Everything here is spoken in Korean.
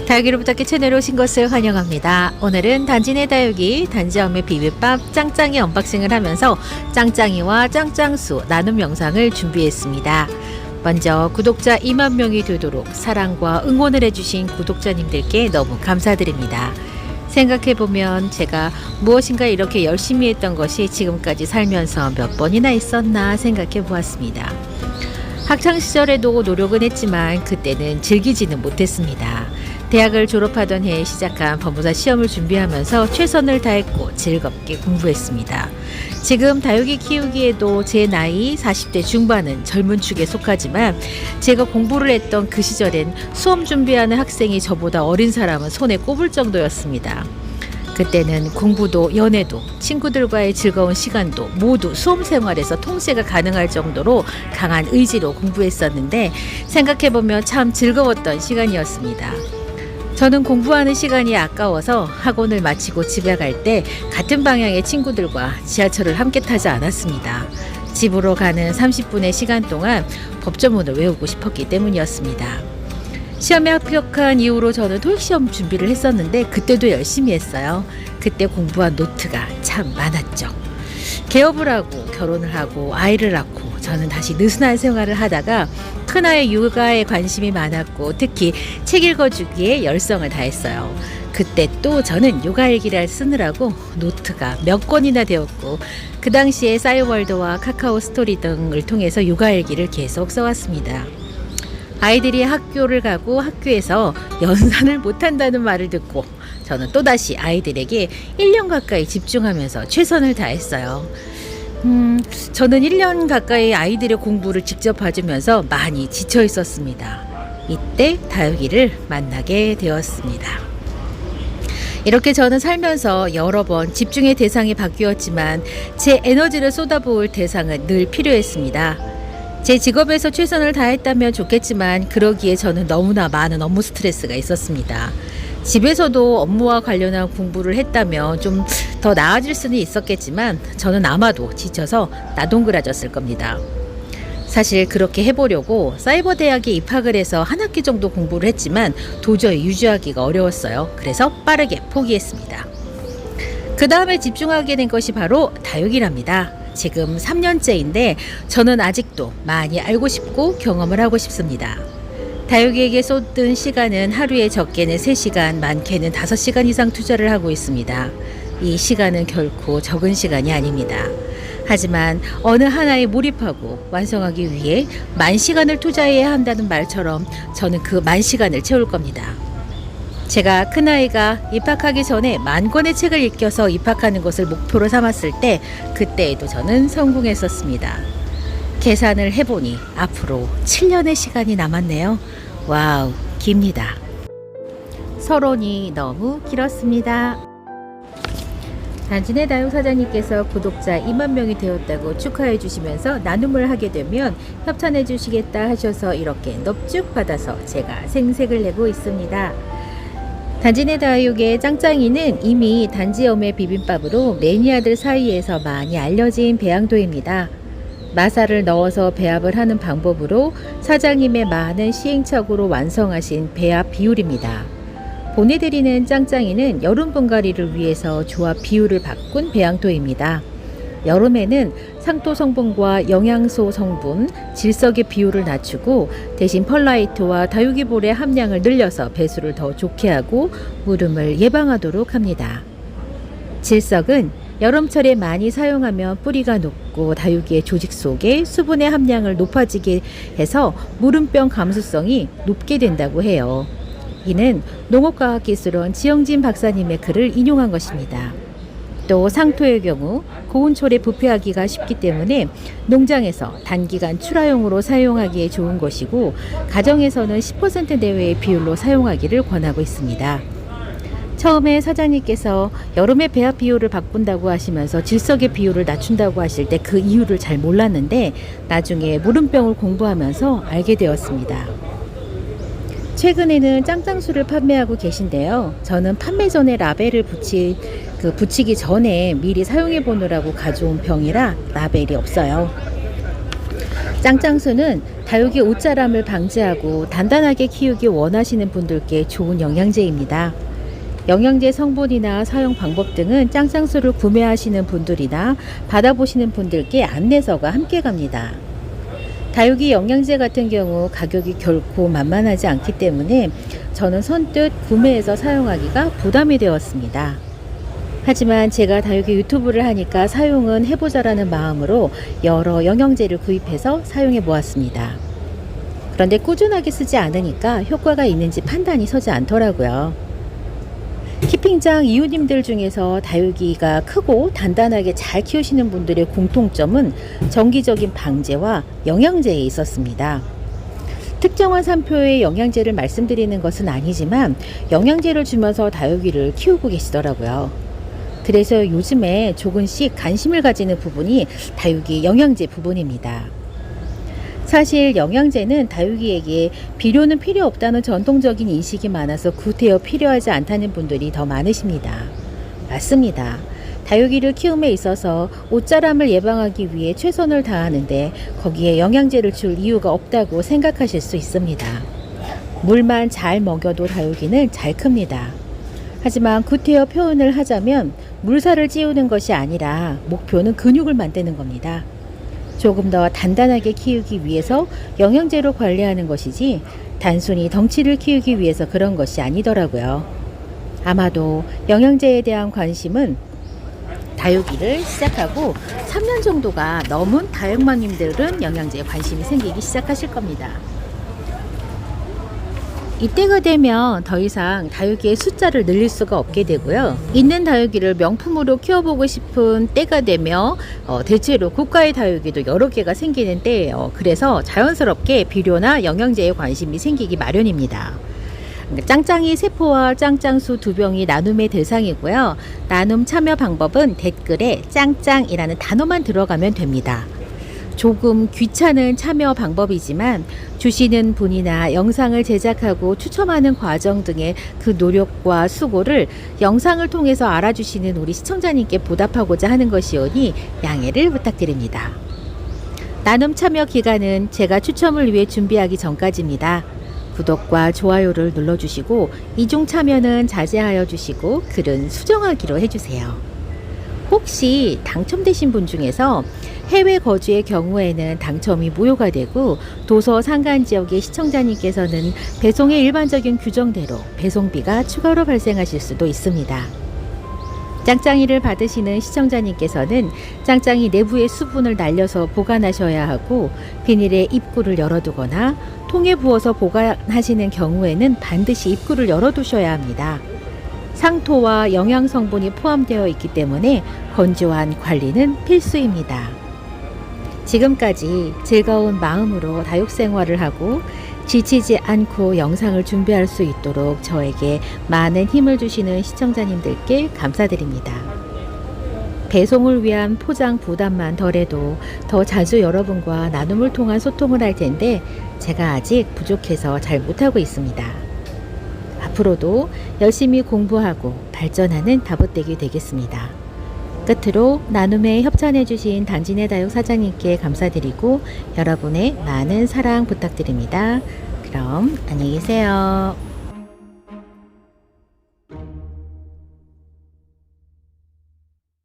다육이를 부탁해 채널에 오신 것을 환영합니다. 오늘은 단지내 다육이 단지엄의 비빔밥 짱짱이 언박싱을 하면서 짱짱이와 짱짱수 나눔 영상을 준비했습니다. 먼저 구독자 2만 명이 되도록 사랑과 응원을 해주신 구독자님들께 너무 감사드립니다. 생각해보면 제가 무엇인가 이렇게 열심히 했던 것이 지금까지 살면서 몇 번이나 있었나 생각해 보았습니다. 학창시절에도 노력은 했지만 그때는 즐기지는 못했습니다. 대학을 졸업하던 해에 시작한 법무사 시험을 준비하면서 최선을 다했고 즐겁게 공부했습니다. 지금 다육이 키우기에도 제 나이 40대 중반은 젊은 축에 속하지만 제가 공부를 했던 그 시절엔 수험 준비하는 학생이 저보다 어린 사람은 손에 꼽을 정도였습니다. 그때는 공부도 연애도 친구들과의 즐거운 시간도 모두 수험 생활에서 통제가 가능할 정도로 강한 의지로 공부했었는데 생각해보면 참 즐거웠던 시간이었습니다. 저는 공부하는 시간이 아까워서 학원을 마치고 집에 갈 때 같은 방향의 친구들과 지하철을 함께 타지 않았습니다. 집으로 가는 30분의 시간 동안 법조문을 외우고 싶었기 때문이었습니다. 시험에 합격한 이후로 저는 토익시험 준비를 했었는데 그때도 열심히 했어요. 그때 공부한 노트가 참 많았죠. 개업을 하고 결혼을 하고 아이를 낳고 저는 다시 느슨한 생활을 하다가 큰아이 육아에 관심이 많았고 특히 책 읽어주기에 열성을 다했어요. 그때 또 저는 육아일기를 쓰느라고 노트가 몇 권이나 되었고 그 당시에 싸이월드와 카카오 스토리 등을 통해서 육아일기를 계속 써왔습니다. 아이들이 학교를 가고 학교에서 연산을 못한다는 말을 듣고 저는 또다시 아이들에게 1년 가까이 집중하면서 최선을 다했어요. 저는 1년 가까이 아이들의 공부를 직접 봐주면서 많이 지쳐 있었습니다. 이때 다육이를 만나게 되었습니다. 이렇게 저는 살면서 여러 번 집중의 대상이 바뀌었지만 제 에너지를 쏟아부을 대상은 늘 필요했습니다. 제 직업에서 최선을 다했다면 좋겠지만 그러기에 저는 너무나 많은 업무 스트레스가 있었습니다. 집에서도 업무와 관련한 공부를 했다면 좀 더 나아질 수는 있었겠지만 저는 아마도 지쳐서 나동그라졌을 겁니다. 사실 그렇게 해보려고 사이버 대학에 입학을 해서 한 학기 정도 공부를 했지만 도저히 유지하기가 어려웠어요. 그래서 빠르게 포기했습니다. 그 다음에 집중하게 된 것이 바로 다육이랍니다. 지금 3년째인데 저는 아직도 많이 알고 싶고 경험을 하고 싶습니다. 다육이에게 쏟은 시간은 하루에 적게는 3시간, 많게는 5시간 이상 투자를 하고 있습니다. 이 시간은 결코 적은 시간이 아닙니다. 하지만 어느 하나에 몰입하고 완성하기 위해 10,000시간을 투자해야 한다는 말처럼 저는 그 10,000시간을 채울 겁니다. 제가 큰아이가 입학하기 전에 10,000권의 책을 읽혀서 입학하는 것을 목표로 삼았을 때 그때에도 저는 성공했었습니다. 계산을 해보니 앞으로 7년의 시간이 남았네요. 와우, 깁니다. 서론이 너무 길었습니다. 단지내 다육 사장님께서 구독자 2만 명이 되었다고 축하해 주시면서 나눔을 하게 되면 협찬해 주시겠다 하셔서 이렇게 넙죽 받아서 제가 생색을 내고 있습니다. 단지내 다육의 짱짱이는 이미 단지엄의 비빔밥으로 매니아들 사이에서 많이 알려진 배양토입니다. 마사를 넣어서 배합을 하는 방법으로 사장님의 많은 시행착오로 완성하신 배합 비율입니다. 보내드리는 짱짱이는 여름 분갈이를 위해서 조합 비율을 바꾼 배양토입니다. 여름에는 상토 성분과 영양소 성분, 질석의 비율을 낮추고 대신 펄라이트와 다육이볼의 함량을 늘려서 배수를 더 좋게 하고 무름을 예방하도록 합니다. 질석은 여름철에 많이 사용하면 뿌리가 높고 다육이의 조직 속에 수분의 함량을 높아지게 해서 무름병 감수성이 높게 된다고 해요. 이는 농업과학기술원 지영진 박사님의 글을 인용한 것입니다. 또 상토의 경우 고온철에 부패하기가 쉽기 때문에 농장에서 단기간 출하용으로 사용하기에 좋은 것이고 가정에서는 10% 내외의 비율로 사용하기를 권하고 있습니다. 처음에 사장님께서 여름에 배합 비율을 바꾼다고 하시면서 질석의 비율을 낮춘다고 하실 때 그 이유를 잘 몰랐는데 나중에 무름병을 공부하면서 알게 되었습니다. 최근에는 짱짱수를 판매하고 계신데요. 저는 판매 전에 라벨을 붙이기 전에 미리 사용해 보느라고 가져온 병이라 라벨이 없어요. 짱짱수는 다육이 옷자람을 방지하고 단단하게 키우기 원하시는 분들께 좋은 영양제입니다. 영양제 성분이나 사용 방법 등은 짱짱수를 구매하시는 분들이나 받아보시는 분들께 안내서가 함께 갑니다. 다육이 영양제 같은 경우 가격이 결코 만만하지 않기 때문에 저는 선뜻 구매해서 사용하기가 부담이 되었습니다. 하지만 제가 다육이 유튜브를 하니까 사용은 해보자라는 마음으로 여러 영양제를 구입해서 사용해 보았습니다. 그런데 꾸준하게 쓰지 않으니까 효과가 있는지 판단이 서지 않더라고요. 키핑장 이웃님들 중에서 다육이가 크고 단단하게 잘 키우시는 분들의 공통점은 정기적인 방제와 영양제에 있었습니다. 특정한 산표의 영양제를 말씀드리는 것은 아니지만 영양제를 주면서 다육이를 키우고 계시더라고요. 그래서 요즘에 조금씩 관심을 가지는 부분이 다육이 영양제 부분입니다. 사실 영양제는 다육이에게 비료는 필요 없다는 전통적인 인식이 많아서 구태여 필요하지 않다는 분들이 더 많으십니다. 맞습니다. 다육이를 키움에 있어서 옷자람을 예방하기 위해 최선을 다하는데 거기에 영양제를 줄 이유가 없다고 생각하실 수 있습니다. 물만 잘 먹여도 다육이는 잘 큽니다. 하지만 구태여 표현을 하자면 물살을 찌우는 것이 아니라 목표는 근육을 만드는 겁니다. 조금 더 단단하게 키우기 위해서 영양제로 관리하는 것이지 단순히 덩치를 키우기 위해서 그런 것이 아니더라고요. 아마도 영양제에 대한 관심은 다육이를 시작하고 3년 정도가 넘은 다육맘님들은 영양제에 관심이 생기기 시작하실 겁니다. 이때가 되면 더 이상 다육이의 숫자를 늘릴 수가 없게 되고요. 있는 다육이를 명품으로 키워보고 싶은 때가 되며 대체로 고가의 다육이도 여러 개가 생기는 때예요. 그래서 자연스럽게 비료나 영양제에 관심이 생기기 마련입니다. 짱짱이 세포와 짱짱수 두 병이 나눔의 대상이고요. 나눔 참여 방법은 댓글에 짱짱이라는 단어만 들어가면 됩니다. 조금 귀찮은 참여 방법이지만 주시는 분이나 영상을 제작하고 추첨하는 과정 등의 그 노력과 수고를 영상을 통해서 알아주시는 우리 시청자님께 보답하고자 하는 것이오니 양해를 부탁드립니다. 나눔 참여 기간은 제가 추첨을 위해 준비하기 전까지입니다. 구독과 좋아요를 눌러주시고 이중 참여는 자제하여 주시고 글은 수정하기로 해주세요. 혹시 당첨되신 분 중에서 해외 거주의 경우에는 당첨이 무효가 되고 도서 상간 지역의 시청자님께서는 배송의 일반적인 규정대로 배송비가 추가로 발생하실 수도 있습니다. 짱짱이를 받으시는 시청자님께서는 짱짱이 내부의 수분을 날려서 보관하셔야 하고 비닐에 입구를 열어두거나 통에 부어서 보관하시는 경우에는 반드시 입구를 열어두셔야 합니다. 상토와 영양 성분이 포함되어 있기 때문에 건조한 관리는 필수입니다. 지금까지 즐거운 마음으로 다육 생활을 하고 지치지 않고 영상을 준비할 수 있도록 저에게 많은 힘을 주시는 시청자님들께 감사드립니다. 배송을 위한 포장 부담만 덜해도 더 자주 여러분과 나눔을 통한 소통을 할 텐데 제가 아직 부족해서 잘 못하고 있습니다. 앞으로도 열심히 공부하고 발전하는 다봇댁이 되겠습니다. 끝으로 나눔에 협찬해주신 단진의 다육 사장님께 감사드리고 여러분의 많은 사랑 부탁드립니다. 그럼 안녕히 계세요.